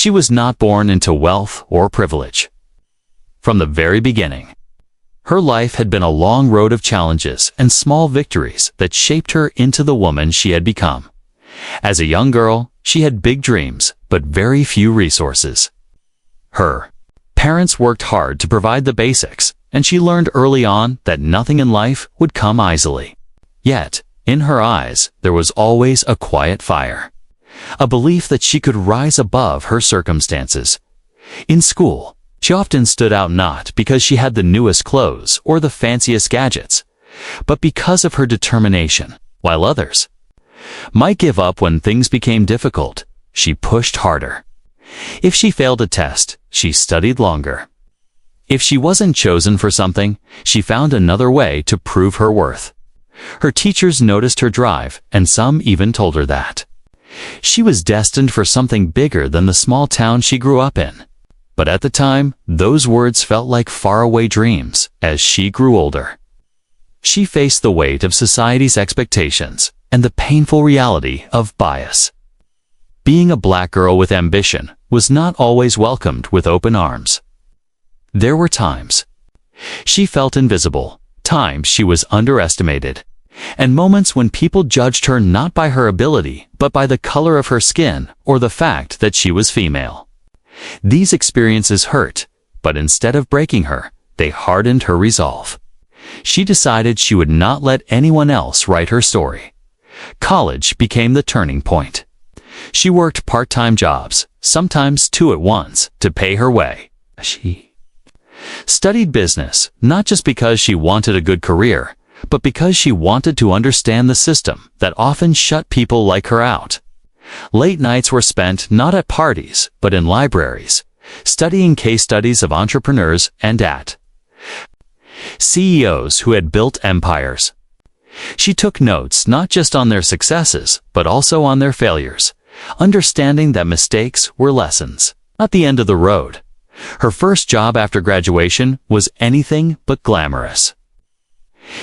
She was not born into wealth or privilege. From the very beginning, her life had been a long road of challenges and small victories that shaped her into the woman she had become. As a young girl, she had big dreams, but very few resources. Her parents worked hard to provide the basics, and she learned early on that nothing in life would come easily. Yet, in her eyes, there was always a quiet fire, a belief that she could rise above her circumstances. In school, she often stood out not because she had the newest clothes or the fanciest gadgets, but because of her determination. While others might give up when things became difficult, she pushed harder. If she failed a test, she studied longer. If she wasn't chosen for something, she found another way to prove her worth. Her teachers noticed her drive, and some even told her that she was destined for something bigger than the small town she grew up in. But at the time, those words felt like faraway dreams. As she grew older, she faced the weight of society's expectations and the painful reality of bias. Being a black girl with ambition was not always welcomed with open arms. There were times she felt invisible, times she was underestimated, and moments when people judged her not by her ability, but by the color of her skin or the fact that she was female. These experiences hurt, but instead of breaking her, they hardened her resolve. She decided she would not let anyone else write her story. College became the turning point. She worked part-time jobs, sometimes 2 at once, to pay her way. She studied business, not just because she wanted a good career, but because she wanted to understand the system that often shut people like her out. Late nights were spent not at parties, but in libraries, studying case studies of entrepreneurs and CEOs who had built empires. She took notes not just on their successes, but also on their failures, understanding that mistakes were lessons, not the end of the road. Her first job after graduation was anything but glamorous.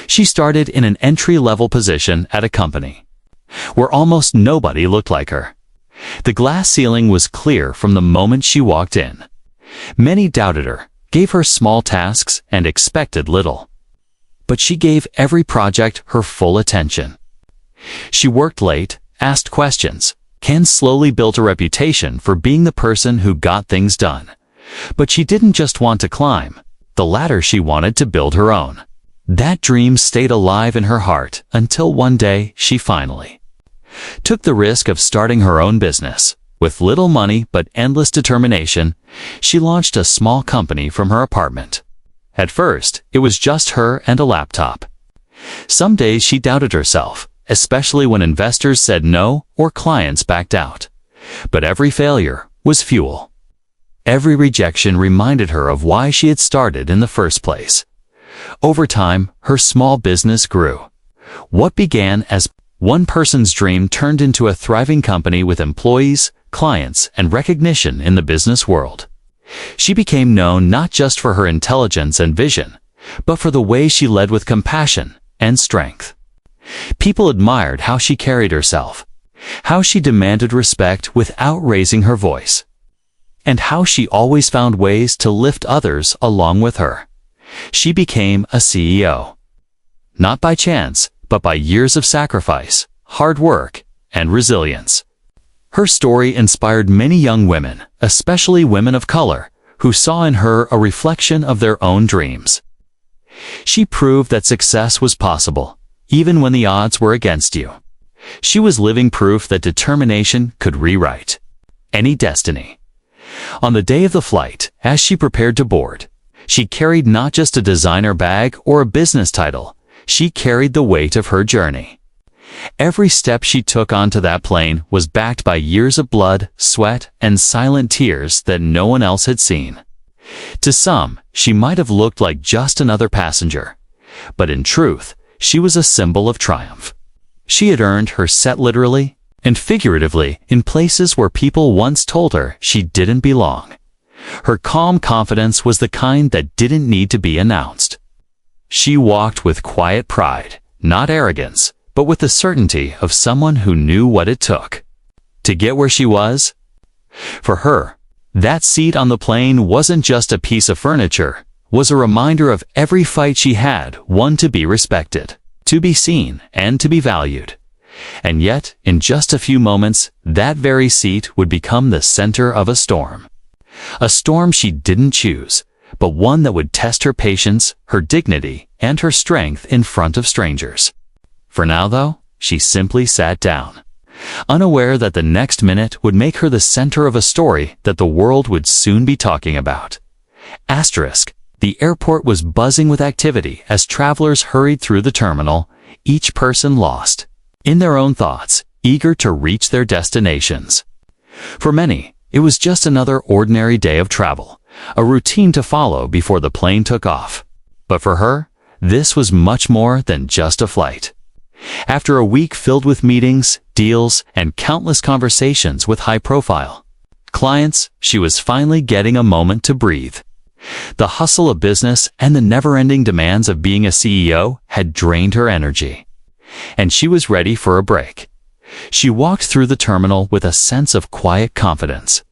She started in an entry-level position at a company where almost nobody looked like her. The glass ceiling was clear from the moment she walked in. Many doubted her, gave her small tasks, and expected little. But she gave every project her full attention. She worked late, asked questions, and slowly built a reputation for being the person who got things done. But she didn't just want to climb the ladder, she wanted to build her own. That dream stayed alive in her heart until one day she finally took the risk of starting her own business. With little money but endless determination, she launched a small company from her apartment. At first, it was just her and a laptop. Some days she doubted herself, especially when investors said no or clients backed out. But every failure was fuel. Every rejection reminded her of why she had started in the first place. Over time, her small business grew. What began as one person's dream turned into a thriving company with employees, clients, and recognition in the business world. She became known not just for her intelligence and vision, but for the way she led with compassion and strength. People admired how she carried herself, how she demanded respect without raising her voice, and how she always found ways to lift others along with her. She became a CEO. Not by chance, but by years of sacrifice, hard work, and resilience. Her story inspired many young women, especially women of color, who saw in her a reflection of their own dreams. She proved that success was possible, even when the odds were against you. She was living proof that determination could rewrite any destiny. On the day of the flight, as she prepared to board, she carried not just a designer bag or a business title, she carried the weight of her journey. Every step she took onto that plane was backed by years of blood, sweat, and silent tears that no one else had seen. To some, she might have looked like just another passenger, but in truth, she was a symbol of triumph. She had earned her set literally and figuratively in places where people once told her she didn't belong. Her calm confidence was the kind that didn't need to be announced. She walked with quiet pride, not arrogance, but with the certainty of someone who knew what it took to get where she was. For her, That seat on the plane wasn't just a piece of furniture, was a reminder of every fight she had won to be respected, to be seen, and to be valued. And yet, in just a few moments, that very seat would become the center of a storm. A storm she didn't choose, but one that would test her patience, her dignity, and her strength in front of strangers. For now, though, she simply sat down, unaware that the next minute would make her the center of a story that the world would soon be talking about. Asterisk. The airport was buzzing with activity as travelers hurried through the terminal, each person lost in their own thoughts, eager to reach their destinations. For many, it was just another ordinary day of travel, a routine to follow before the plane took off. But for her, this was much more than just a flight. After a week filled with meetings, deals, and countless conversations with high-profile clients, she was finally getting a moment to breathe. The hustle of business and the never-ending demands of being a CEO had drained her energy, and she was ready for a break. She walked through the terminal with a sense of quiet confidence.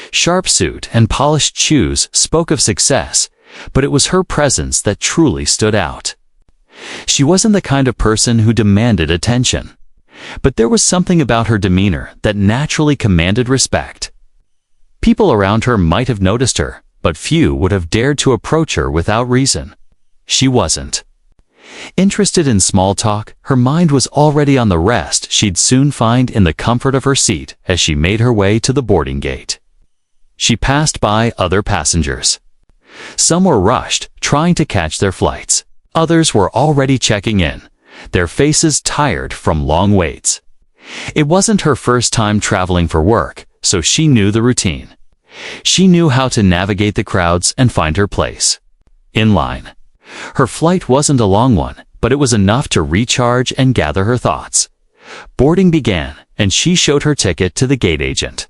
Sharp suit and polished shoes spoke of success, but it was her presence that truly stood out. She wasn't the kind of person who demanded attention, but there was something about her demeanor that naturally commanded respect. People around her might have noticed her, but few would have dared to approach her without reason. She wasn't. Interested in small talk, her mind was already on the rest she'd soon find in the comfort of her seat as she made her way to the boarding gate. She passed by other passengers. Some were rushed, trying to catch their flights. Others were already checking in, their faces tired from long waits. It wasn't her first time traveling for work, so she knew the routine. She knew how to navigate the crowds and find her place. In line. Her flight wasn't a long one, but it was enough to recharge and gather her thoughts. Boarding began, and she showed her ticket to the gate agent.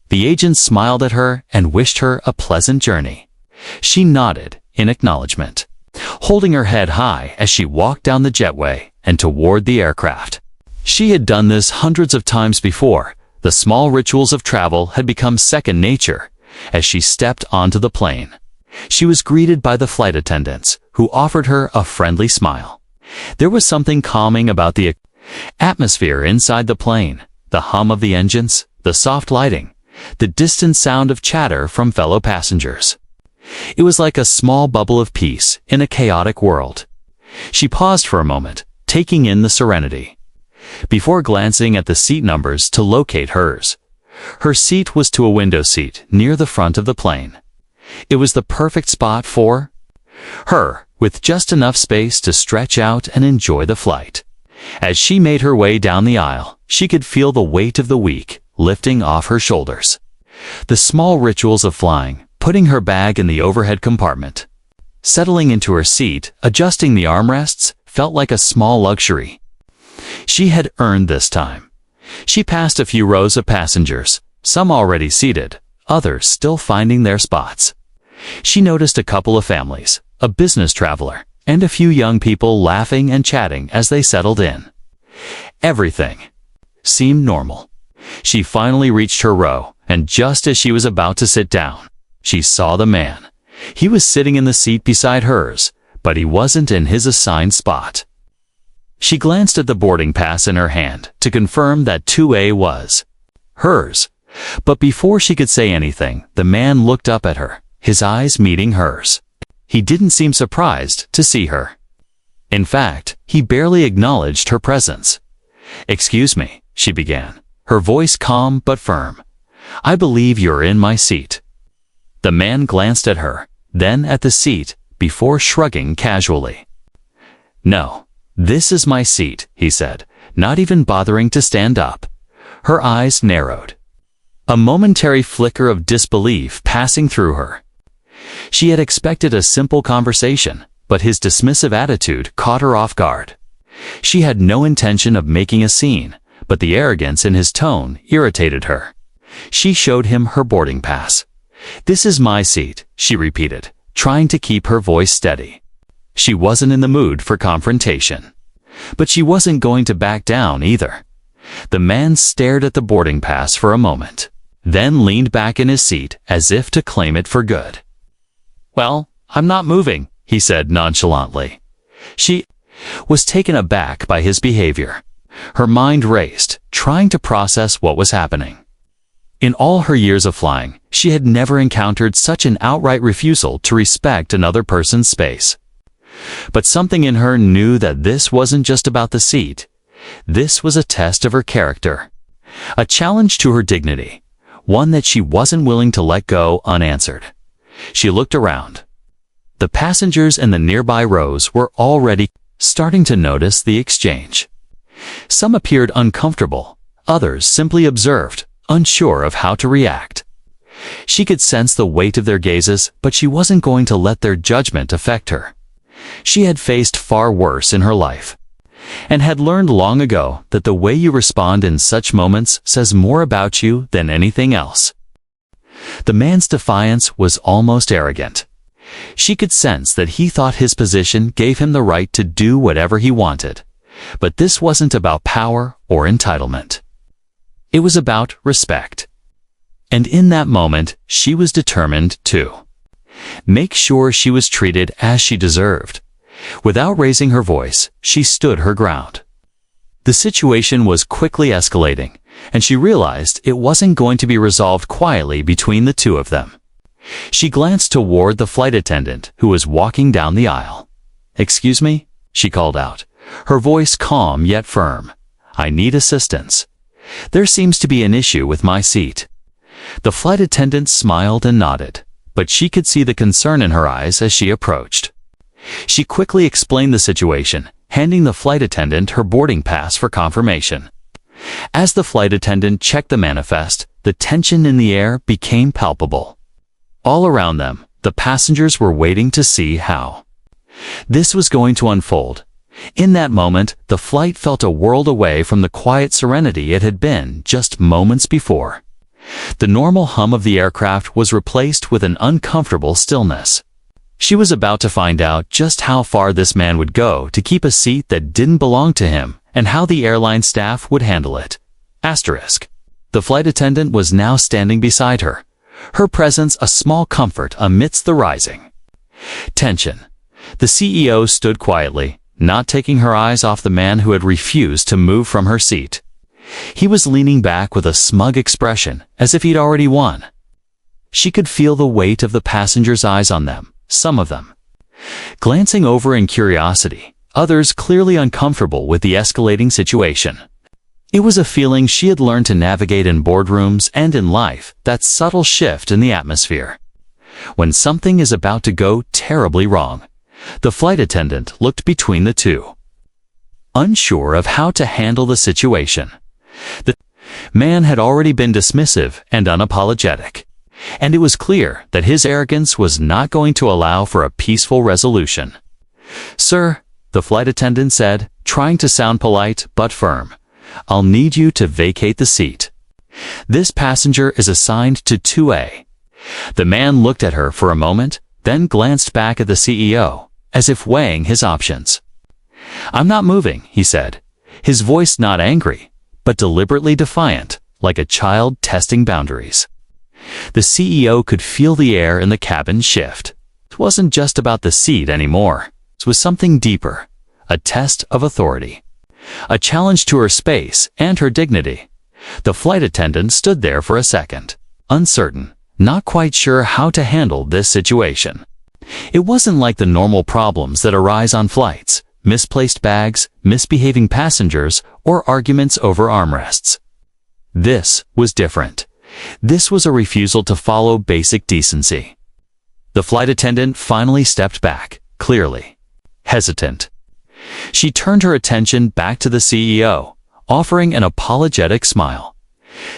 The agent smiled at her and wished her a pleasant journey. She nodded in acknowledgement, holding her head high as she walked down the jetway and toward the aircraft. She had done this hundreds of times before. The small rituals of travel had become second nature. As she stepped onto the plane, she was greeted by the flight attendants, who offered her a friendly smile. There was something calming about the atmosphere inside the plane, the hum of the engines, the soft lighting, the distant sound of chatter from fellow passengers. It was like a small bubble of peace in a chaotic world. She paused for a moment, taking in the serenity, before glancing at the seat numbers to locate hers. Her seat was to a window seat near the front of the plane. It was the perfect spot for her, with just enough space to stretch out and enjoy the flight. As she made her way down the aisle, she could feel the weight of the week lifting off her shoulders. The small rituals of flying, putting her bag in the overhead compartment, settling into her seat, adjusting the armrests, felt like a small luxury. She had earned this time. She passed a few rows of passengers, some already seated, others still finding their spots. She noticed a couple of families, a business traveler, and a few young people laughing and chatting as they settled in. Everything seemed normal. She finally reached her row, and just as she was about to sit down, she saw the man. He was sitting in the seat beside hers, but he wasn't in his assigned spot. She glanced at the boarding pass in her hand to confirm that 2A was hers. But before she could say anything, the man looked up at her, his eyes meeting hers. He didn't seem surprised to see her. In fact, he barely acknowledged her presence. "Excuse me," she began, her voice calm but firm. "I believe you're in my seat." The man glanced at her, then at the seat, before shrugging casually. "No, this is my seat," he said, not even bothering to stand up. Her eyes narrowed, a momentary flicker of disbelief passing through her. She had expected a simple conversation, but his dismissive attitude caught her off guard. She had no intention of making a scene, but the arrogance in his tone irritated her. She showed him her boarding pass. "This is my seat," she repeated, trying to keep her voice steady. She wasn't in the mood for confrontation, but she wasn't going to back down either. The man stared at the boarding pass for a moment. then leaned back in his seat as if to claim it for good. "Well, I'm not moving," he said nonchalantly. She was taken aback by his behavior. Her mind raced, trying to process what was happening. In all her years of flying, she had never encountered such an outright refusal to respect another person's space. But something in her knew that this wasn't just about the seat. This was a test of her character, a challenge to her dignity, one that she wasn't willing to let go unanswered. She looked around. The passengers in the nearby rows were already starting to notice the exchange. Some appeared uncomfortable, others simply observed, unsure of how to react. She could sense the weight of their gazes, but she wasn't going to let their judgment affect her. She had faced far worse in her life, and had learned long ago that the way you respond in such moments says more about you than anything else. The man's defiance was almost arrogant. She could sense that he thought his position gave him the right to do whatever he wanted. But this wasn't about power or entitlement. It was about respect. And in that moment, she was determined to make sure she was treated as she deserved. Without raising her voice, she stood her ground. The situation was quickly escalating, and she realized it wasn't going to be resolved quietly between the two of them. She glanced toward the flight attendant who was walking down the aisle. "Excuse me?" she called out, her voice calm yet firm. "I need assistance. There seems to be an issue with my seat." The flight attendant smiled and nodded, but she could see the concern in her eyes as she approached. She quickly explained the situation, handing the flight attendant her boarding pass for confirmation. As the flight attendant checked the manifest, the tension in the air became palpable. All around them, the passengers were waiting to see how this was going to unfold. In that moment, the flight felt a world away from the quiet serenity it had been just moments before. The normal hum of the aircraft was replaced with an uncomfortable stillness. She was about to find out just how far this man would go to keep a seat that didn't belong to him and how the airline staff would handle it. Asterisk. The flight attendant was now standing beside her, her presence a small comfort amidst the rising tension. The CEO stood quietly, not taking her eyes off the man who had refused to move from her seat. He was leaning back with a smug expression, as if he'd already won. She could feel the weight of the passengers' eyes on them, some of them glancing over in curiosity, others clearly uncomfortable with the escalating situation. It was a feeling she had learned to navigate in boardrooms and in life, that subtle shift in the atmosphere. When something is about to go terribly wrong, the flight attendant looked between the two, unsure of how to handle the situation. The man had already been dismissive and unapologetic, and it was clear that his arrogance was not going to allow for a peaceful resolution. "Sir," the flight attendant said, trying to sound polite but firm, "I'll need you to vacate the seat. This passenger is assigned to 2A. The man looked at her for a moment, then glanced back at the CEO, as if weighing his options. "I'm not moving," he said, his voice not angry, but deliberately defiant, like a child testing boundaries. The CEO could feel the air in the cabin shift. It wasn't just about the seat anymore. It was something deeper, a test of authority, a challenge to her space and her dignity. The flight attendant stood there for a second, uncertain, not quite sure how to handle this situation. It wasn't like the normal problems that arise on flights: misplaced bags, misbehaving passengers, or arguments over armrests. This was different. This was a refusal to follow basic decency. The flight attendant finally stepped back, clearly hesitant. She turned her attention back to the CEO, offering an apologetic smile.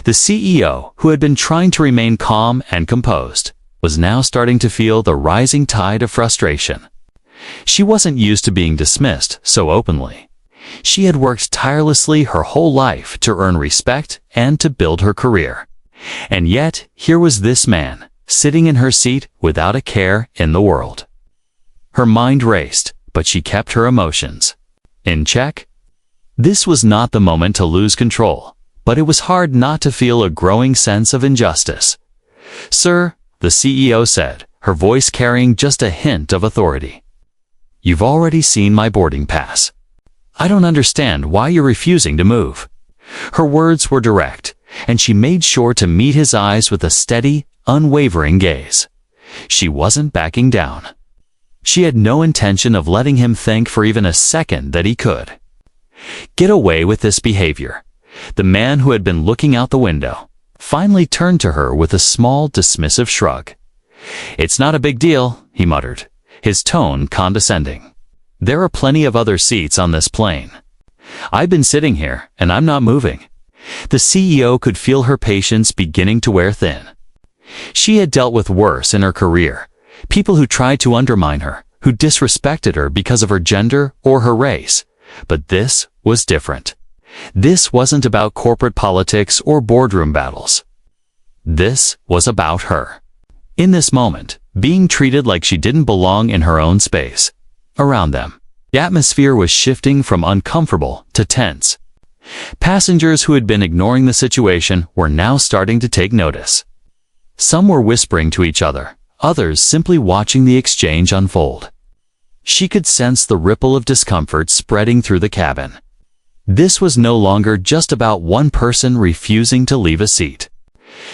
The CEO, who had been trying to remain calm and composed, was now starting to feel the rising tide of frustration. She wasn't used to being dismissed so openly. She had worked tirelessly her whole life to earn respect and to build her career. And yet, here was this man, sitting in her seat without a care in the world. Her mind raced, but she kept her emotions in check. This was not the moment to lose control. but it was hard not to feel a growing sense of injustice. "Sir," the CEO said, her voice carrying just a hint of authority. "You've already seen my boarding pass. I don't understand why you're refusing to move." Her words were direct, and she made sure to meet his eyes with a steady, unwavering gaze. She wasn't backing down. She had no intention of letting him think for even a second that he could get away with this behavior. The man who had been looking out the window finally turned to her with a small, dismissive shrug. "It's not a big deal," he muttered, his tone condescending. "There are plenty of other seats on this plane. I've been sitting here, and I'm not moving." The CEO could feel her patience beginning to wear thin. She had dealt with worse in her career, people who tried to undermine her, who disrespected her because of her gender or her race. But this was different. This wasn't about corporate politics or boardroom battles. This was about her. In this moment, being treated like she didn't belong in her own space. Around them, the atmosphere was shifting from uncomfortable to tense. Passengers who had been ignoring the situation were now starting to take notice. Some were whispering to each other, others simply watching the exchange unfold. She could sense the ripple of discomfort spreading through the cabin. This was no longer just about one person refusing to leave a seat.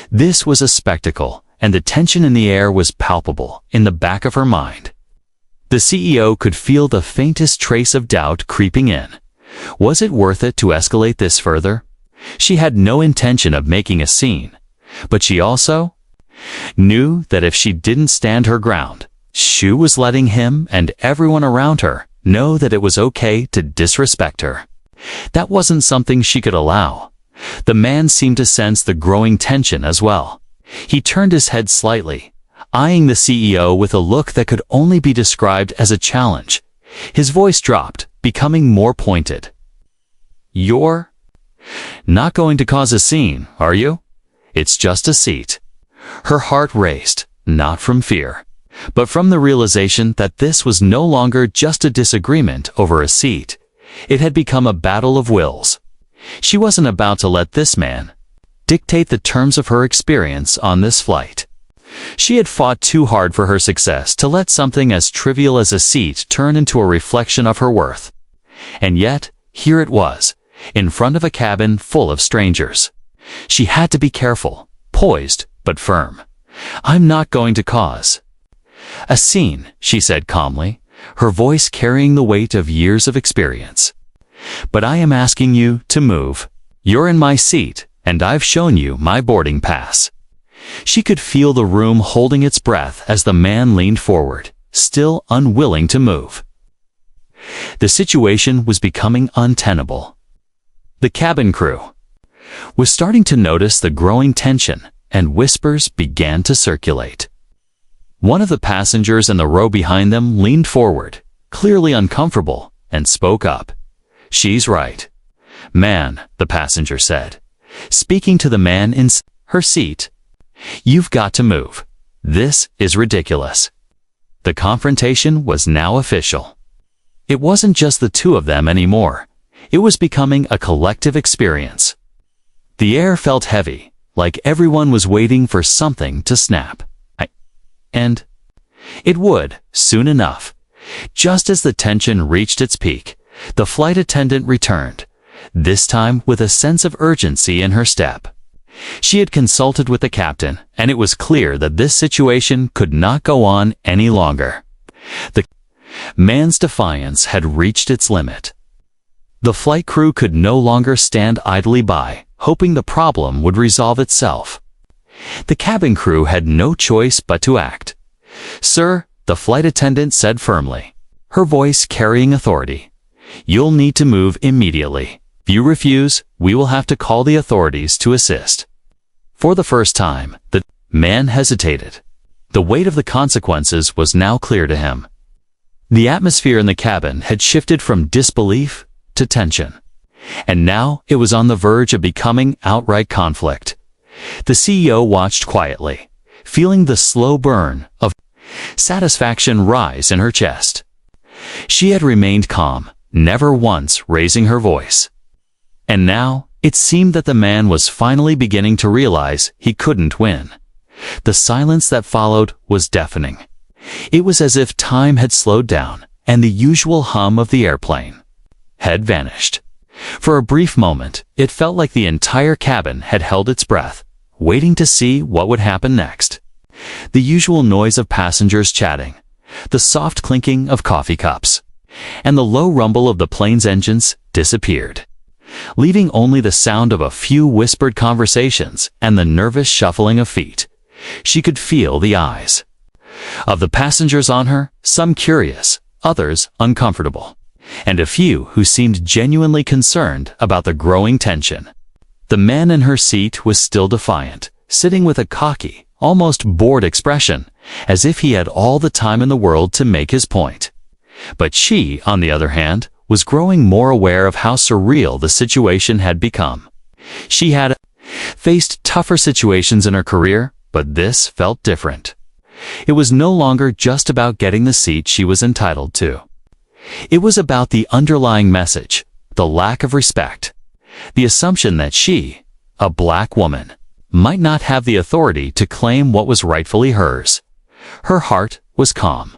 This was a spectacle, and the tension in the air was palpable in the back of her mind. The CEO could feel the faintest trace of doubt creeping in. Was it worth it to escalate this further? She had no intention of making a scene, but she also knew that if she didn't stand her ground, she was letting him and everyone around her know that it was okay to disrespect her. That wasn't something she could allow. The man seemed to sense the growing tension as well. He turned his head slightly, eyeing the CEO with a look that could only be described as a challenge. His voice dropped, becoming more pointed. "You're not going to cause a scene, are you? It's just a seat." Her heart raced, not from fear, but from the realization that this was no longer just a disagreement over a seat. It had become a battle of wills. She wasn't about to let this man dictate the terms of her experience on this flight. She had fought too hard for her success to let something as trivial as a seat turn into a reflection of her worth. And yet, here it was, in front of a cabin full of strangers. She had to be careful, poised, but firm. "I'm not going to cause a scene," she said calmly, her voice carrying the weight of years of experience. "But I am asking you to move. You're in my seat, and I've shown you my boarding pass." She could feel the room holding its breath as the man leaned forward, still unwilling to move. The situation was becoming untenable. The cabin crew was starting to notice the growing tension, and whispers began to circulate. One of the passengers in the row behind them leaned forward, clearly uncomfortable, and spoke up. "She's right." "Man," the passenger said, speaking to the man in her seat, "you've got to move. This is ridiculous." The confrontation was now official. It wasn't just the two of them anymore. It was becoming a collective experience. The air felt heavy, like everyone was waiting for something to snap. And it would, soon enough. Just as the tension reached its peak, the flight attendant returned, this time with a sense of urgency in her step. She had consulted with the captain, and it was clear that this situation could not go on any longer. The man's defiance had reached its limit. The flight crew could no longer stand idly by, hoping the problem would resolve itself. The cabin crew had no choice but to act. "Sir," the flight attendant said firmly, her voice carrying authority, "you'll need to move immediately. If you refuse, we will have to call the authorities to assist." For the first time, the man hesitated. The weight of the consequences was now clear to him. The atmosphere in the cabin had shifted from disbelief to tension, and now it was on the verge of becoming outright conflict. The CEO watched quietly, feeling the slow burn of satisfaction rise in her chest. She had remained calm, never once raising her voice. And now, It seemed that the man was finally beginning to realize he couldn't win. The silence that followed was deafening. It was as if time had slowed down, and the usual hum of the airplane had vanished. For a brief moment, it felt like the entire cabin had held its breath, waiting to see what would happen next. The usual noise of passengers chatting, the soft clinking of coffee cups, and the low rumble of the plane's engines disappeared, leaving only the sound of a few whispered conversations and the nervous shuffling of feet. She could feel the eyes of the passengers on her, some curious, others uncomfortable, and a few who seemed genuinely concerned about the growing tension. The man in her seat was still defiant, sitting with a cocky, almost bored expression, as if he had all the time in the world to make his point. But she, on the other hand, was growing more aware of how surreal the situation had become. She had faced tougher situations in her career, but this felt different. It was no longer just about getting the seat she was entitled to. It was about the underlying message, the lack of respect, the assumption that she, a black woman, might not have the authority to claim what was rightfully hers. Her heart was calm.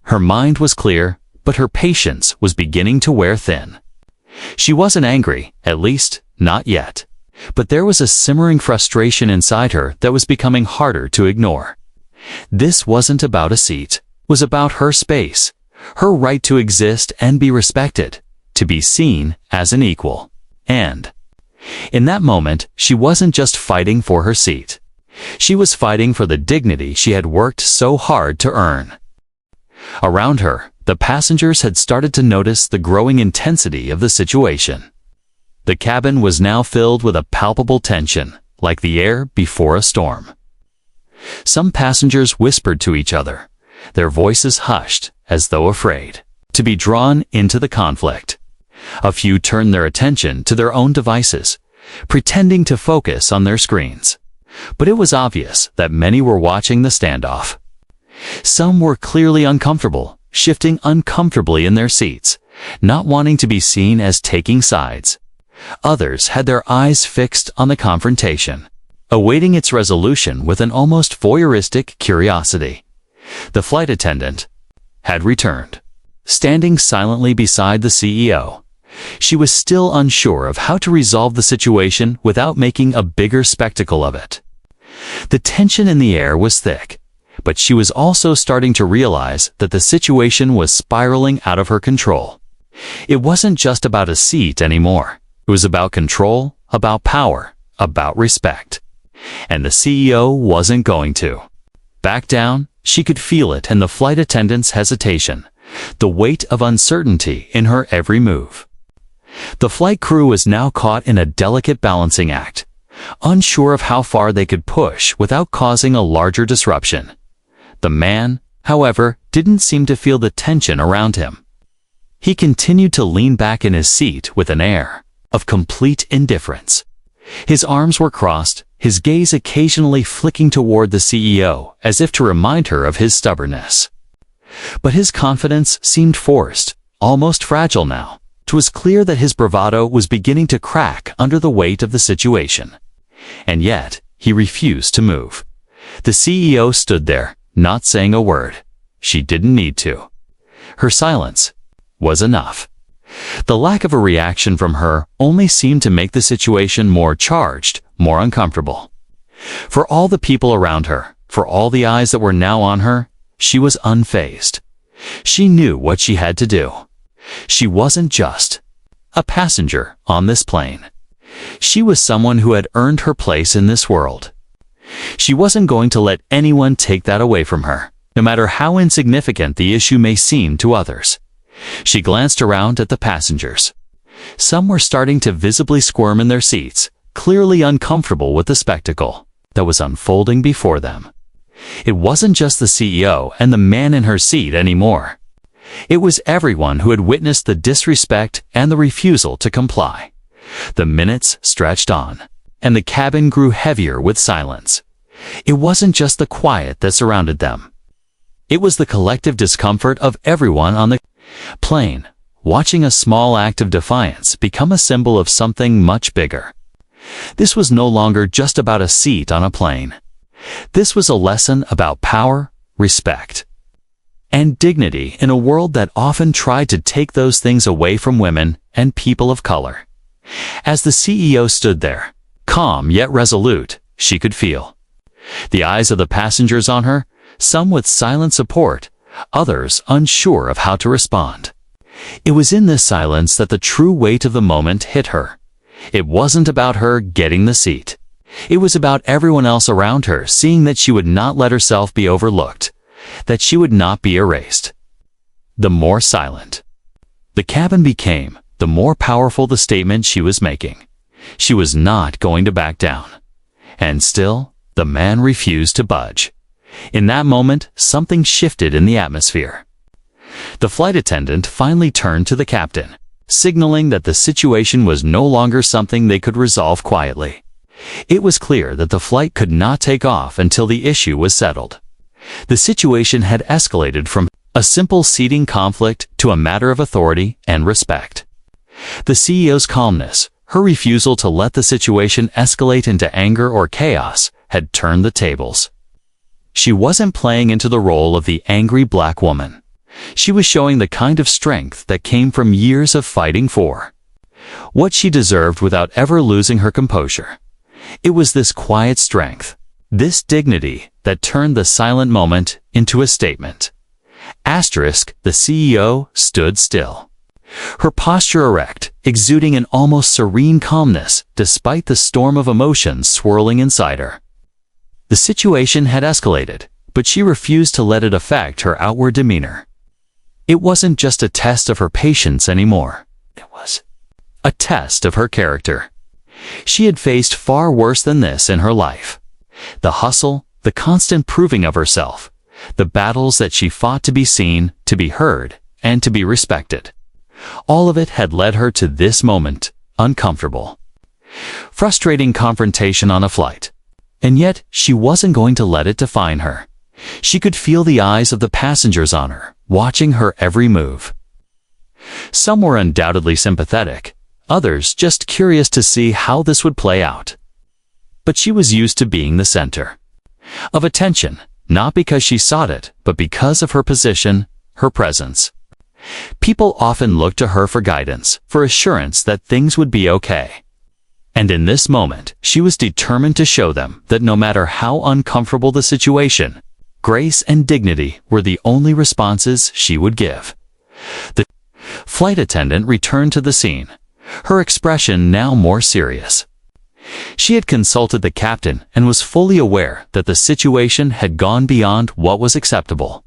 Her mind was clear, but her patience was beginning to wear thin. She wasn't angry, at least, not yet. But there was a simmering frustration inside her that was becoming harder to ignore. This wasn't about a seat. It was about her space, her right to exist and be respected, to be seen as an equal. And in that moment, she wasn't just fighting for her seat. She was fighting for the dignity she had worked so hard to earn. Around her, the passengers had started to notice the growing intensity of the situation. The cabin was now filled with a palpable tension, like the air before a storm. Some passengers whispered to each other, their voices hushed as though afraid to be drawn into the conflict. A few turned their attention to their own devices, pretending to focus on their screens. But it was obvious that many were watching the standoff. Some were clearly uncomfortable, shifting uncomfortably in their seats, not wanting to be seen as taking sides. Others had their eyes fixed on the confrontation, awaiting its resolution with an almost voyeuristic curiosity. The flight attendant had returned, standing silently beside the CEO. She was still unsure of how to resolve the situation without making a bigger spectacle of it. The tension in the air was thick, but she was also starting to realize that the situation was spiraling out of her control. It wasn't just about a seat anymore. It was about control, about power, about respect. And the CEO wasn't going to back down. She could feel it in the flight attendant's hesitation, the weight of uncertainty in her every move. The flight crew was now caught in a delicate balancing act, unsure of how far they could push without causing a larger disruption. The man, however, didn't seem to feel the tension around him. He continued to lean back in his seat with an air of complete indifference. His arms were crossed, his gaze occasionally flicking toward the CEO as if to remind her of his stubbornness. But his confidence seemed forced, almost fragile now. It was clear that his bravado was beginning to crack under the weight of the situation. And yet, he refused to move. The CEO stood there, not saying a word. She didn't need to. Her silence was enough. The lack of a reaction from her only seemed to make the situation more charged, more uncomfortable. For all the people around her, for all the eyes that were now on her, she was unfazed. She knew what she had to do. She wasn't just a passenger on this plane. She was someone who had earned her place in this world. She wasn't going to let anyone take that away from her, no matter how insignificant the issue may seem to others. She glanced around at the passengers. Some were starting to visibly squirm in their seats, clearly uncomfortable with the spectacle that was unfolding before them. It wasn't just the CEO and the man in her seat anymore. It was everyone who had witnessed the disrespect and the refusal to comply. The minutes stretched on, and the cabin grew heavier with silence. It wasn't just the quiet that surrounded them. It was the collective discomfort of everyone on the plane, watching a small act of defiance become a symbol of something much bigger. This was no longer just about a seat on a plane. This was a lesson about power, respect, and dignity in a world that often tried to take those things away from women and people of color. As the CEO stood there, calm yet resolute, she could feel the eyes of the passengers on her, some with silent support, others unsure of how to respond. It was in this silence that the true weight of the moment hit her. It wasn't about her getting the seat. It was about everyone else around her seeing that she would not let herself be overlooked, that she would not be erased. The more silent the cabin became, the more powerful the statement she was making. She was not going to back down. And still, the man refused to budge. In that moment, something shifted in the atmosphere. The flight attendant finally turned to the captain, signaling that the situation was no longer something they could resolve quietly. It was clear that the flight could not take off until the issue was settled. The situation had escalated from a simple seating conflict to a matter of authority and respect. The CEO's calmness, her refusal to let the situation escalate into anger or chaos, had turned the tables. She wasn't playing into the role of the angry black woman. She was showing the kind of strength that came from years of fighting for what she deserved without ever losing her composure. It was this quiet strength, this dignity, that turned the silent moment into a statement. Asterisk, the CEO stood still, her posture erect, exuding an almost serene calmness despite the storm of emotions swirling inside her. The situation had escalated, but she refused to let it affect her outward demeanor. It wasn't just a test of her patience anymore. It was a test of her character. She had faced far worse than this in her life. The hustle, the constant proving of herself, the battles that she fought to be seen, to be heard, and to be respected. All of it had led her to this moment, uncomfortable, frustrating confrontation on a flight. And yet, she wasn't going to let it define her. She could feel the eyes of the passengers on her, watching her every move. Some were undoubtedly sympathetic, others just curious to see how this would play out. But she was used to being the center of attention, not because she sought it, but because of her position, her presence. People often looked to her for guidance, for assurance that things would be okay. And in this moment, she was determined to show them that no matter how uncomfortable the situation, grace and dignity were the only responses she would give. The flight attendant returned to the scene, her expression now more serious. She had consulted the captain and was fully aware that the situation had gone beyond what was acceptable.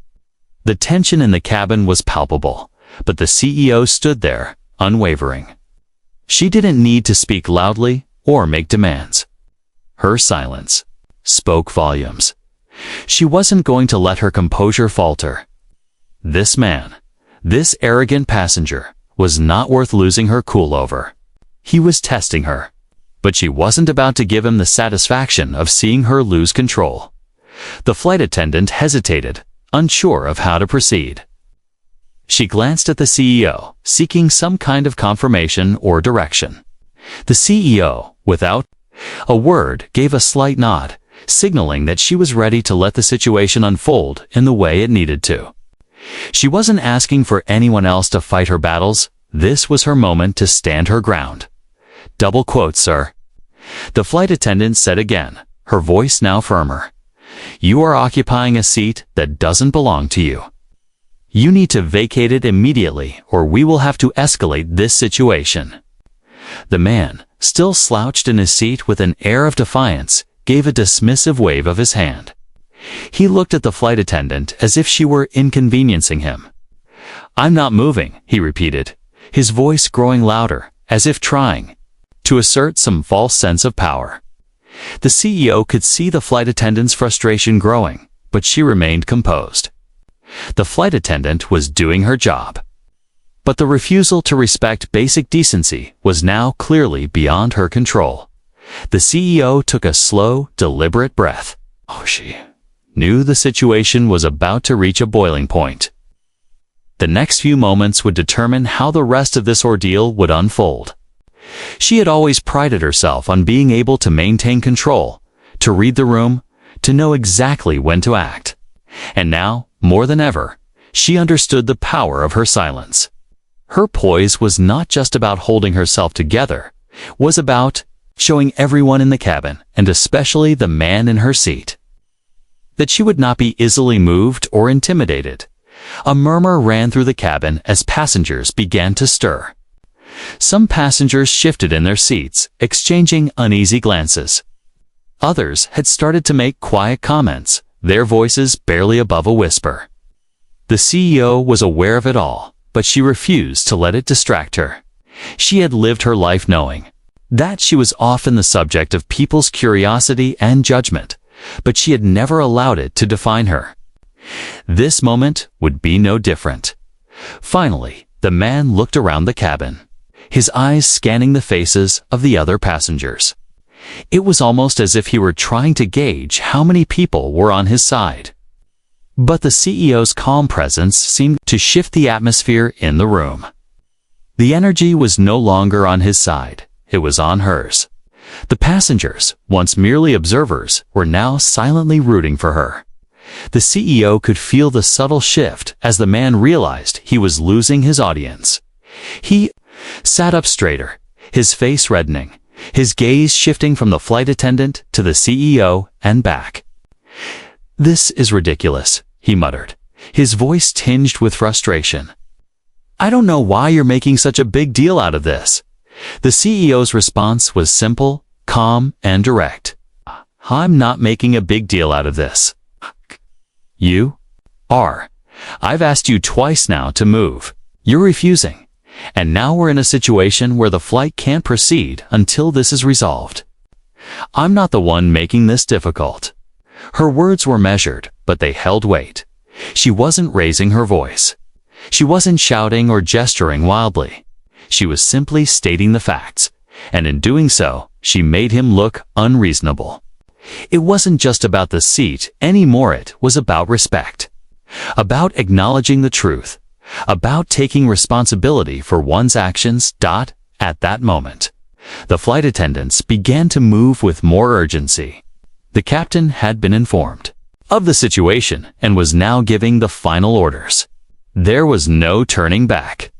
The tension in the cabin was palpable, but the CEO stood there, unwavering. She didn't need to speak loudly or make demands. Her silence spoke volumes. She wasn't going to let her composure falter. This man, this arrogant passenger, was not worth losing her cool over. He was testing her, but she wasn't about to give him the satisfaction of seeing her lose control. The flight attendant hesitated, unsure of how to proceed. She glanced at the CEO, seeking some kind of confirmation or direction. The CEO, without a word, gave a slight nod, signaling that she was ready to let the situation unfold in the way it needed to. She wasn't asking for anyone else to fight her battles. This was her moment to stand her ground. Double quote, sir. The flight attendant said again, her voice now firmer. You are occupying a seat that doesn't belong to you. You need to vacate it immediately, or we will have to escalate this situation. The man, still slouched in his seat with an air of defiance, gave a dismissive wave of his hand. He looked at the flight attendant as if she were inconveniencing him. I'm not moving, he repeated, his voice growing louder, as if trying to assert some false sense of power. The CEO could see the flight attendant's frustration growing, but she remained composed. The flight attendant was doing her job. But the refusal to respect basic decency was now clearly beyond her control. The CEO took a slow, deliberate breath. She knew the situation was about to reach a boiling point. The next few moments would determine how the rest of this ordeal would unfold. She had always prided herself on being able to maintain control, to read the room, to know exactly when to act. And now, more than ever, she understood the power of her silence. Her poise was not just about holding herself together, it was about showing everyone in the cabin, and especially the man in her seat, that she would not be easily moved or intimidated. A murmur ran through the cabin as passengers began to stir. Some passengers shifted in their seats, exchanging uneasy glances. Others had started to make quiet comments, their voices barely above a whisper. The CEO was aware of it all, but she refused to let it distract her. She had lived her life knowing that she was often the subject of people's curiosity and judgment, but she had never allowed it to define her. This moment would be no different. Finally, the man looked around the cabin, his eyes scanning the faces of the other passengers. It was almost as if he were trying to gauge how many people were on his side. But the CEO's calm presence seemed to shift the atmosphere in the room. The energy was no longer on his side, it was on hers. The passengers, once merely observers, were now silently rooting for her. The CEO could feel the subtle shift as the man realized he was losing his audience. He sat up straighter, his face reddening, his gaze shifting from the flight attendant to the CEO and back. "This is ridiculous," he muttered, his voice tinged with frustration. "I don't know why you're making such a big deal out of this." The CEO's response was simple, calm, and direct. "I'm not making a big deal out of this. You are. I've asked you twice now to move. You're refusing. And now we're in a situation where the flight can't proceed until this is resolved. I'm not the one making this difficult." Her words were measured, but they held weight. She wasn't raising her voice. She wasn't shouting or gesturing wildly. She was simply stating the facts, and in doing so, she made him look unreasonable. It wasn't just about the seat anymore, it was about respect. About acknowledging the truth. About taking responsibility for one's actions. At that moment, the flight attendants began to move with more urgency. The captain had been informed of the situation and was now giving the final orders. There was no turning back.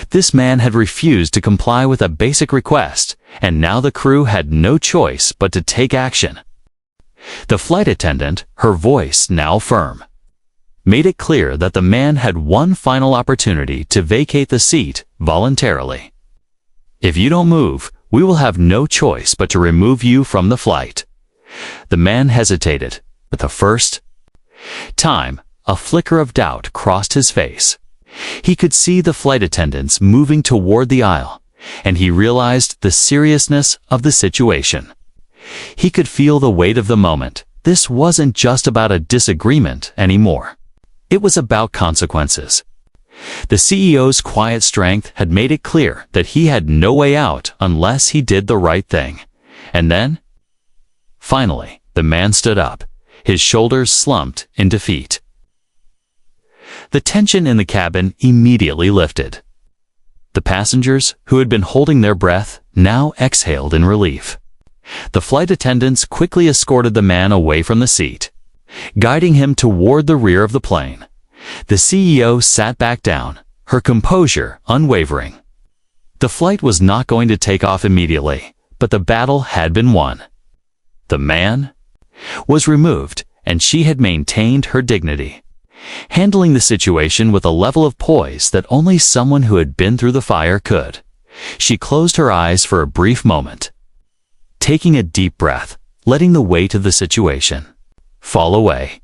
This man had refused to comply with a basic request, and now the crew had no choice but to take action. The flight attendant, her voice now firm, made it clear that the man had one final opportunity to vacate the seat voluntarily. "If you don't move, we will have no choice but to remove you from the flight." The man hesitated, but the first time, a flicker of doubt crossed his face. He could see the flight attendants moving toward the aisle, and he realized the seriousness of the situation. He could feel the weight of the moment. This wasn't just about a disagreement anymore. It was about consequences. The CEO's quiet strength had made it clear that he had no way out unless he did the right thing. And then, finally, the man stood up, his shoulders slumped in defeat. The tension in the cabin immediately lifted. The passengers, who had been holding their breath, now exhaled in relief. The flight attendants quickly escorted the man away from the seat, guiding him toward the rear of the plane. The CEO sat back down, her composure unwavering. The flight was not going to take off immediately, but the battle had been won. The man was removed, and she had maintained her dignity, handling the situation with a level of poise that only someone who had been through the fire could. She closed her eyes for a brief moment, taking a deep breath, letting the weight of the situation fall away.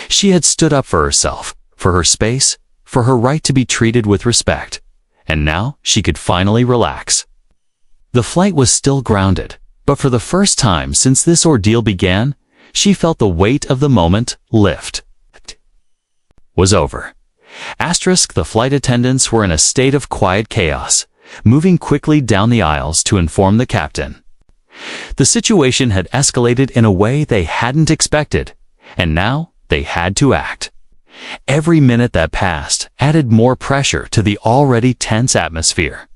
She had stood up for herself, for her space, for her right to be treated with respect, and now she could finally relax. The flight was still grounded, but for the first time since this ordeal began, she felt the weight of the moment lift. It was over. The flight attendants were in a state of quiet chaos, moving quickly down the aisles to inform the captain. The situation had escalated in a way they hadn't expected, and now they had to act. Every minute that passed added more pressure to the already tense atmosphere.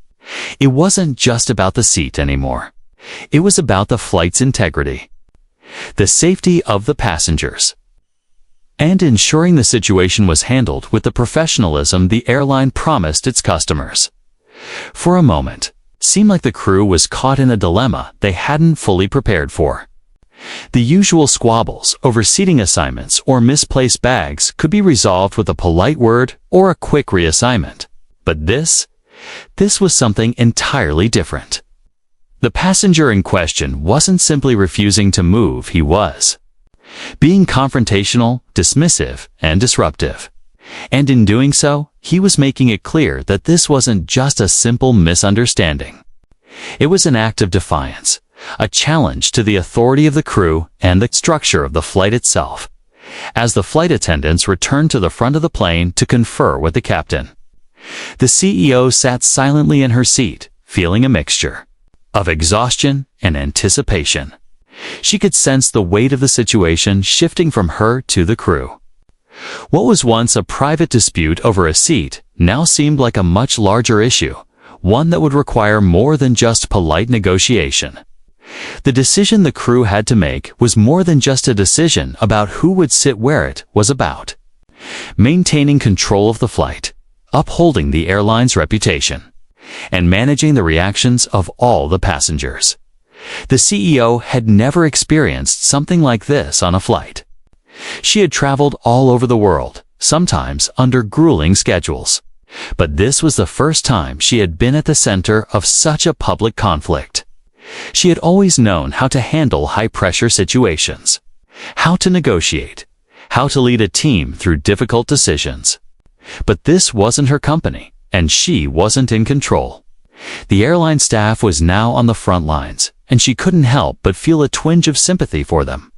It wasn't just about the seat anymore. It was about the flight's integrity, the safety of the passengers, and ensuring the situation was handled with the professionalism the airline promised its customers. For a moment, it seemed like the crew was caught in a dilemma they hadn't fully prepared for. The usual squabbles over seating assignments or misplaced bags could be resolved with a polite word or a quick reassignment. But this was something entirely different. The passenger in question wasn't simply refusing to move, he was being confrontational, dismissive, and disruptive. And in doing so, he was making it clear that this wasn't just a simple misunderstanding. It was an act of defiance, a challenge to the authority of the crew and the structure of the flight itself. As the flight attendants returned to the front of the plane to confer with the captain, the CEO sat silently in her seat, feeling a mixture of exhaustion and anticipation. She could sense the weight of the situation shifting from her to the crew. What was once a private dispute over a seat now seemed like a much larger issue, one that would require more than just polite negotiation. The decision the crew had to make was more than just a decision about who would sit where. It was about maintaining control of the flight, upholding the airline's reputation, and managing the reactions of all the passengers. The CEO had never experienced something like this on a flight. She had traveled all over the world, sometimes under grueling schedules. But this was the first time she had been at the center of such a public conflict. She had always known how to handle high-pressure situations, how to negotiate, how to lead a team through difficult decisions. But this wasn't her company, and she wasn't in control. The airline staff was now on the front lines, and she couldn't help but feel a twinge of sympathy for them.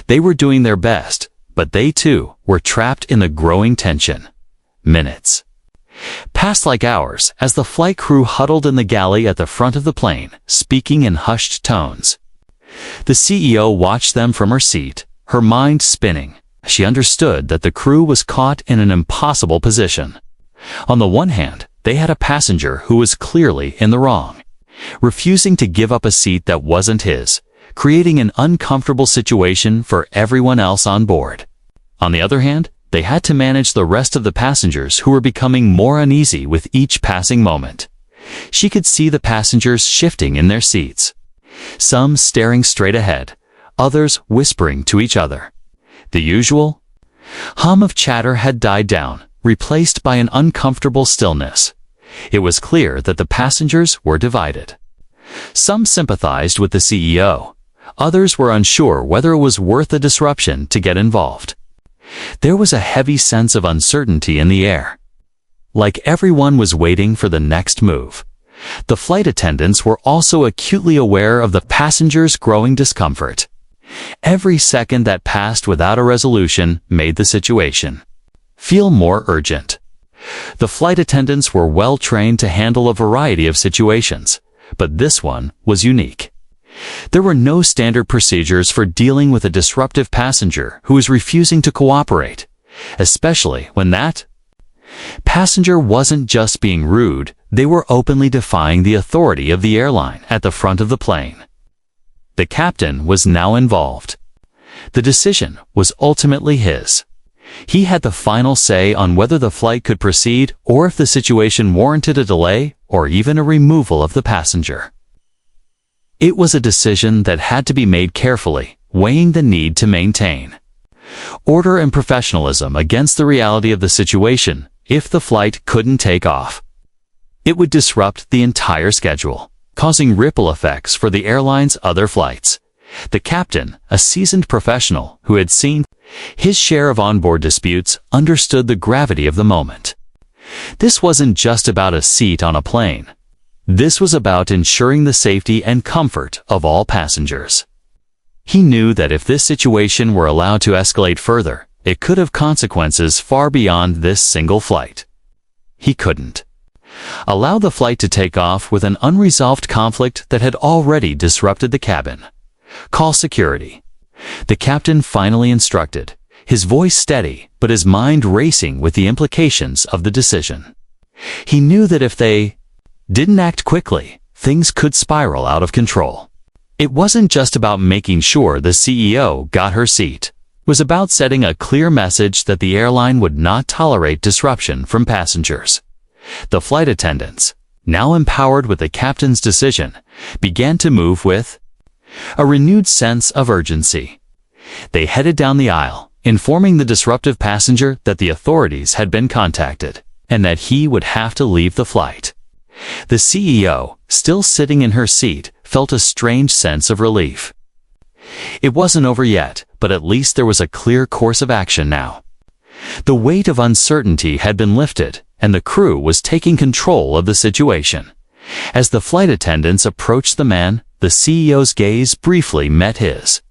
They were doing their best, but they too were trapped in the growing tension. Minutes passed like hours as the flight crew huddled in the galley at the front of the plane, speaking in hushed tones. The CEO watched them from her seat, her mind spinning. She understood that the crew was caught in an impossible position. On the one hand, they had a passenger who was clearly in the wrong, refusing to give up a seat that wasn't his, creating an uncomfortable situation for everyone else on board. On the other hand, they had to manage the rest of the passengers who were becoming more uneasy with each passing moment. She could see the passengers shifting in their seats, some staring straight ahead, others whispering to each other. The usual hum of chatter had died down, replaced by an uncomfortable stillness. It was clear that the passengers were divided. Some sympathized with the CEO. Others were unsure whether it was worth the disruption to get involved. There was a heavy sense of uncertainty in the air. Like everyone was waiting for the next move. The flight attendants were also acutely aware of the passengers' growing discomfort. Every second that passed without a resolution made the situation feel more urgent. The flight attendants were well trained to handle a variety of situations, but this one was unique. There were no standard procedures for dealing with a disruptive passenger who was refusing to cooperate, especially when that passenger wasn't just being rude, they were openly defying the authority of the airline at the front of the plane. The captain was now involved. The decision was ultimately his. He had the final say on whether the flight could proceed or if the situation warranted a delay or even a removal of the passenger. It was a decision that had to be made carefully, weighing the need to maintain order and professionalism against the reality of the situation. If the flight couldn't take off, it would disrupt the entire schedule, causing ripple effects for the airline's other flights. The captain, a seasoned professional who had seen his share of onboard disputes, understood the gravity of the moment. This wasn't just about a seat on a plane. This was about ensuring the safety and comfort of all passengers. He knew that if this situation were allowed to escalate further, it could have consequences far beyond this single flight. He couldn't allow the flight to take off with an unresolved conflict that had already disrupted the cabin. Call security. The captain finally instructed. his voice steady, but his mind racing with the implications of the decision. He knew that if they didn't act quickly, things could spiral out of control. It wasn't just about making sure the CEO got her seat. It was about setting a clear message that the airline would not tolerate disruption from passengers. The flight attendants, now empowered with the captain's decision, began to move with a renewed sense of urgency. They headed down the aisle, informing the disruptive passenger that the authorities had been contacted and that he would have to leave the flight. The CEO, still sitting in her seat, felt a strange sense of relief. It wasn't over yet, but at least there was a clear course of action now. The weight of uncertainty had been lifted, and the crew was taking control of the situation. As the flight attendants approached the man, the CEO's gaze briefly met his.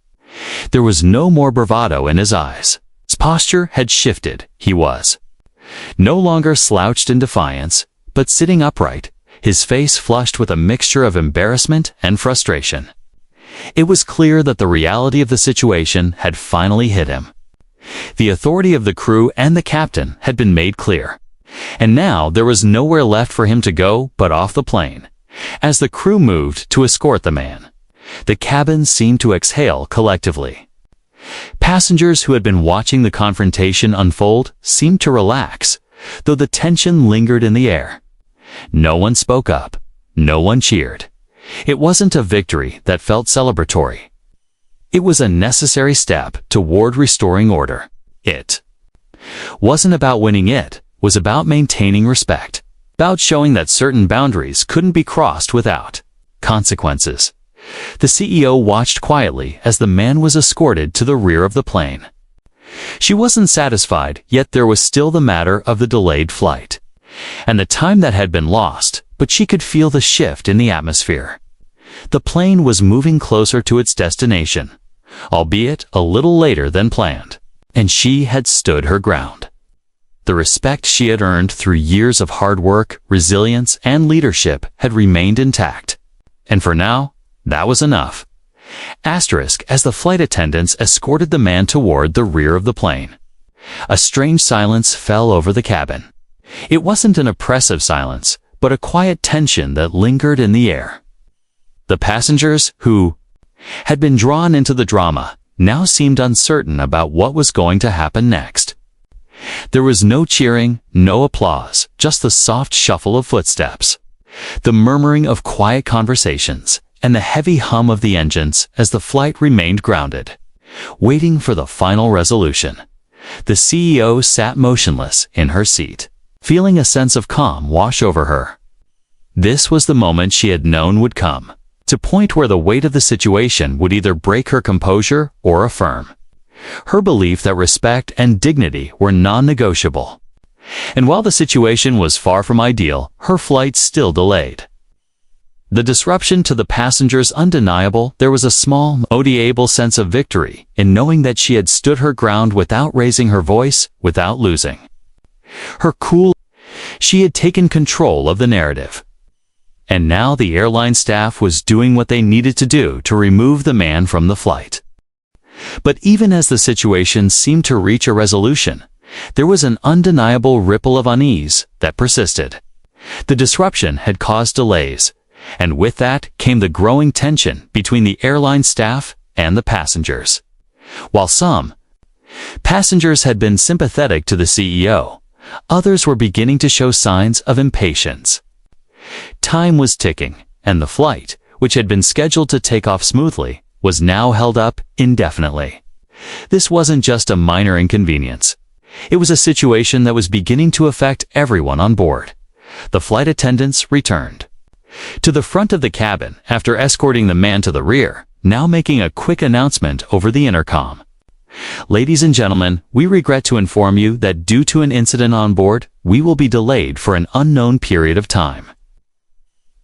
There was no more bravado in his eyes. His posture had shifted. He was no longer slouched in defiance, but sitting upright, his face flushed with a mixture of embarrassment and frustration. It was clear that the reality of the situation had finally hit him. The authority of the crew and the captain had been made clear, and now there was nowhere left for him to go but off the plane. As the crew moved to escort the man, the cabin seemed to exhale collectively. Passengers who had been watching the confrontation unfold seemed to relax, though the tension lingered in the air. No one spoke up. No one cheered. It wasn't a victory that felt celebratory. It was a necessary step toward restoring order. It wasn't about winning, it was about maintaining respect, about showing that certain boundaries couldn't be crossed without consequences. The CEO watched quietly as the man was escorted to the rear of the plane. She wasn't satisfied, yet there was still the matter of the delayed flight and the time that had been lost, but she could feel the shift in the atmosphere. The plane was moving closer to its destination, albeit a little later than planned, and she had stood her ground. The respect she had earned through years of hard work, resilience, and leadership had remained intact. And for now, that was enough. Asterisk as the flight attendants escorted the man toward the rear of the plane. A strange silence fell over the cabin. It wasn't an oppressive silence, but a quiet tension that lingered in the air. The passengers, who had been drawn into the drama, now seemed uncertain about what was going to happen next. There was no cheering, no applause, just the soft shuffle of footsteps, the murmuring of quiet conversations, and the heavy hum of the engines as the flight remained grounded, waiting for the final resolution. The CEO sat motionless in her seat, feeling a sense of calm wash over her. This was the moment she had known would come, to point where the weight of the situation would either break her composure or affirm her belief that respect and dignity were non-negotiable. And while the situation was far from ideal, her flight still delayed. The disruption to the passengers undeniable, there was a small, odiable sense of victory in knowing that she had stood her ground without raising her voice, without losing her cool. She had taken control of the narrative. And now the airline staff was doing what they needed to do to remove the man from the flight. But even as the situation seemed to reach a resolution, there was an undeniable ripple of unease that persisted. The disruption had caused delays, and with that came the growing tension between the airline staff and the passengers. While some passengers had been sympathetic to the CEO, others were beginning to show signs of impatience. Time was ticking, and the flight, which had been scheduled to take off smoothly, was now held up indefinitely. This wasn't just a minor inconvenience. It was a situation that was beginning to affect everyone on board. The flight attendants returned to the front of the cabin after escorting the man to the rear, now making a quick announcement over the intercom. Ladies and gentlemen, we regret to inform you that due to an incident on board, we will be delayed for an unknown period of time.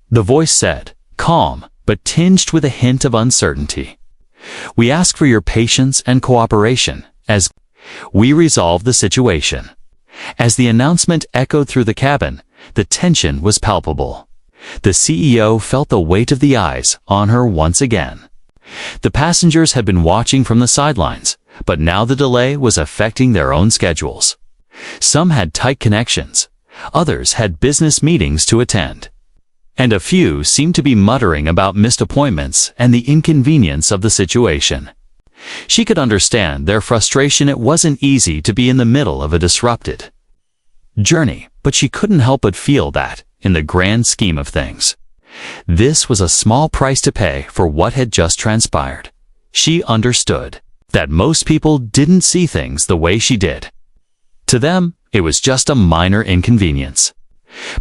The voice said, calm, but tinged with a hint of uncertainty. We ask for your patience and cooperation as we resolve the situation. As the announcement echoed through the cabin, the tension was palpable. The CEO felt the weight of the eyes on her once again. The passengers had been watching from the sidelines, but now the delay was affecting their own schedules. Some had tight connections, others had business meetings to attend, and a few seemed to be muttering about missed appointments and the inconvenience of the situation. She could understand their frustration. It wasn't easy to be in the middle of a disrupted journey, but she couldn't help but feel that, in the grand scheme of things, this was a small price to pay for what had just transpired. She understood that most people didn't see things the way she did. To them, it was just a minor inconvenience.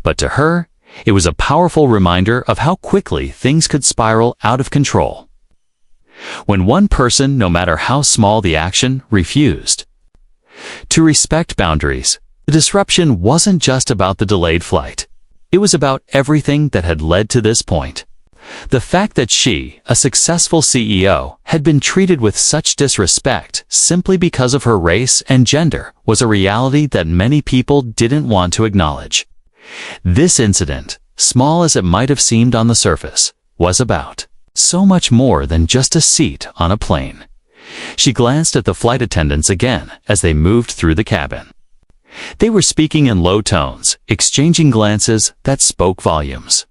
But to her, it was a powerful reminder of how quickly things could spiral out of control. When one person, no matter how small the action, refused to respect boundaries, the disruption wasn't just about the delayed flight. It was about everything that had led to this point. The fact that she, a successful CEO, had been treated with such disrespect simply because of her race and gender was a reality that many people didn't want to acknowledge. This incident, small as it might have seemed on the surface, was about so much more than just a seat on a plane. She glanced at the flight attendants again as they moved through the cabin. They were speaking in low tones, exchanging glances that spoke volumes.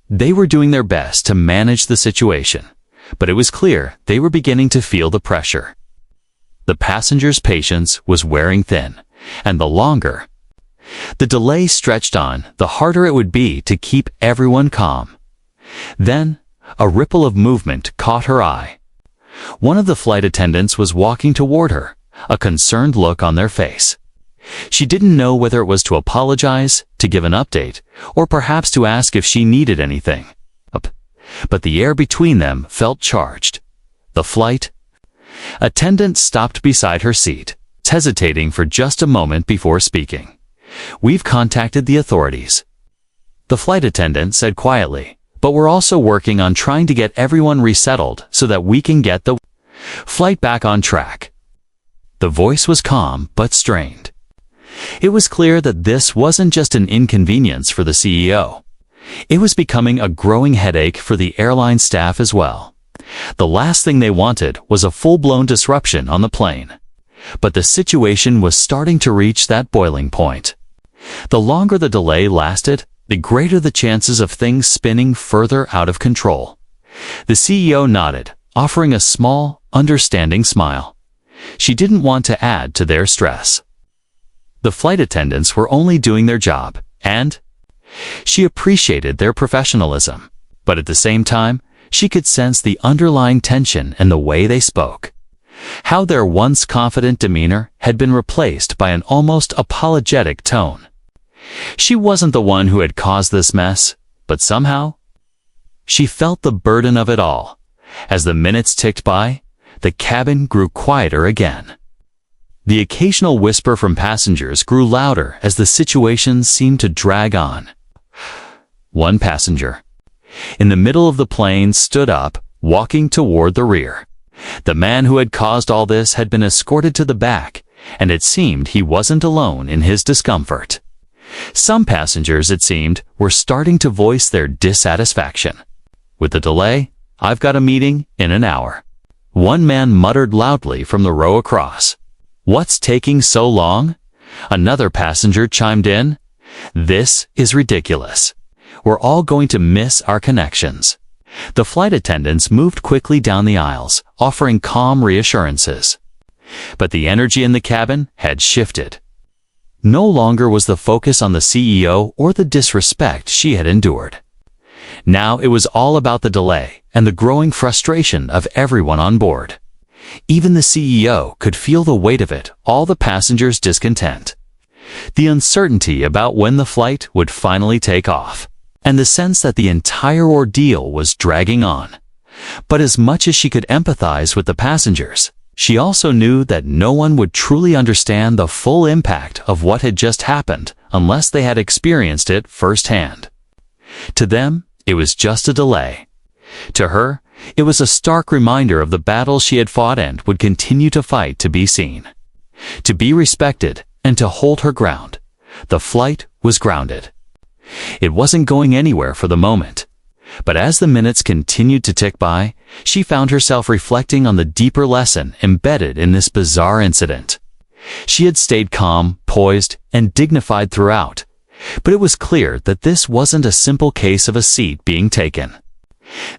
They were doing their best to manage the situation, but it was clear they were beginning to feel the pressure. The passengers' patience was wearing thin, and the longer the delay stretched on, the harder it would be to keep everyone calm. Then, a ripple of movement caught her eye. One of the flight attendants was walking toward her, a concerned look on their face. She didn't know whether it was to apologize, to give an update, or perhaps to ask if she needed anything. But the air between them felt charged. The flight attendant stopped beside her seat, hesitating for just a moment before speaking. "We've contacted the authorities," the flight attendant said quietly, "but we're also working on trying to get everyone resettled so that we can get the flight back on track." The voice was calm but strained. It was clear that this wasn't just an inconvenience for the CEO. It was becoming a growing headache for the airline staff as well. The last thing they wanted was a full-blown disruption on the plane. But the situation was starting to reach that boiling point. The longer the delay lasted, the greater the chances of things spinning further out of control. The CEO nodded, offering a small, understanding smile. She didn't want to add to their stress. The flight attendants were only doing their job, and she appreciated their professionalism. But at the same time, she could sense the underlying tension in the way they spoke. How their once confident demeanor had been replaced by an almost apologetic tone. She wasn't the one who had caused this mess, but somehow, she felt the burden of it all. As the minutes ticked by, the cabin grew quieter again. The occasional whisper from passengers grew louder as the situation seemed to drag on. One passenger, in the middle of the plane, stood up, walking toward the rear. The man who had caused all this had been escorted to the back, and it seemed he wasn't alone in his discomfort. Some passengers, it seemed, were starting to voice their dissatisfaction. "With the delay, I've got a meeting in an hour," one man muttered loudly from the row across. "What's taking so long?" Another passenger chimed in. "This is ridiculous. We're all going to miss our connections." The flight attendants moved quickly down the aisles, offering calm reassurances. But the energy in the cabin had shifted. No longer was the focus on the CEO or the disrespect she had endured. Now it was all about the delay and the growing frustration of everyone on board. Even the CEO could feel the weight of it, all the passengers' discontent, the uncertainty about when the flight would finally take off, and the sense that the entire ordeal was dragging on. But as much as she could empathize with the passengers, she also knew that no one would truly understand the full impact of what had just happened unless they had experienced it firsthand. To them, it was just a delay. To her, it was a stark reminder of the battles she had fought and would continue to fight to be seen, to be respected, and to hold her ground. The flight was grounded. It wasn't going anywhere for the moment. But as the minutes continued to tick by, she found herself reflecting on the deeper lesson embedded in this bizarre incident. She had stayed calm, poised, and dignified throughout, but it was clear that this wasn't a simple case of a seat being taken.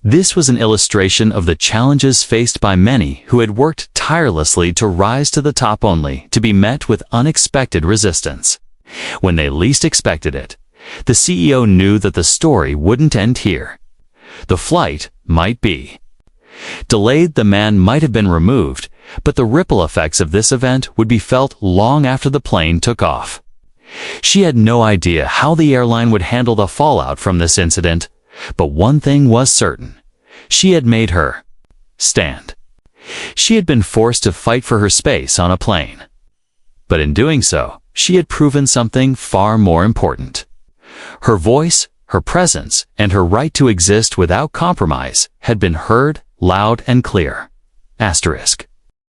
This was an illustration of the challenges faced by many who had worked tirelessly to rise to the top, only to be met with unexpected resistance. When they least expected it, the CEO knew that the story wouldn't end here. The flight might be delayed, the man might have been removed, but the ripple effects of this event would be felt long after the plane took off. She had no idea how the airline would handle the fallout from this incident, but one thing was certain: she had made her stand. She had been forced to fight for her space on a plane. But in doing so, she had proven something far more important. Her voice, her presence, and her right to exist without compromise had been heard loud and clear. Asterisk.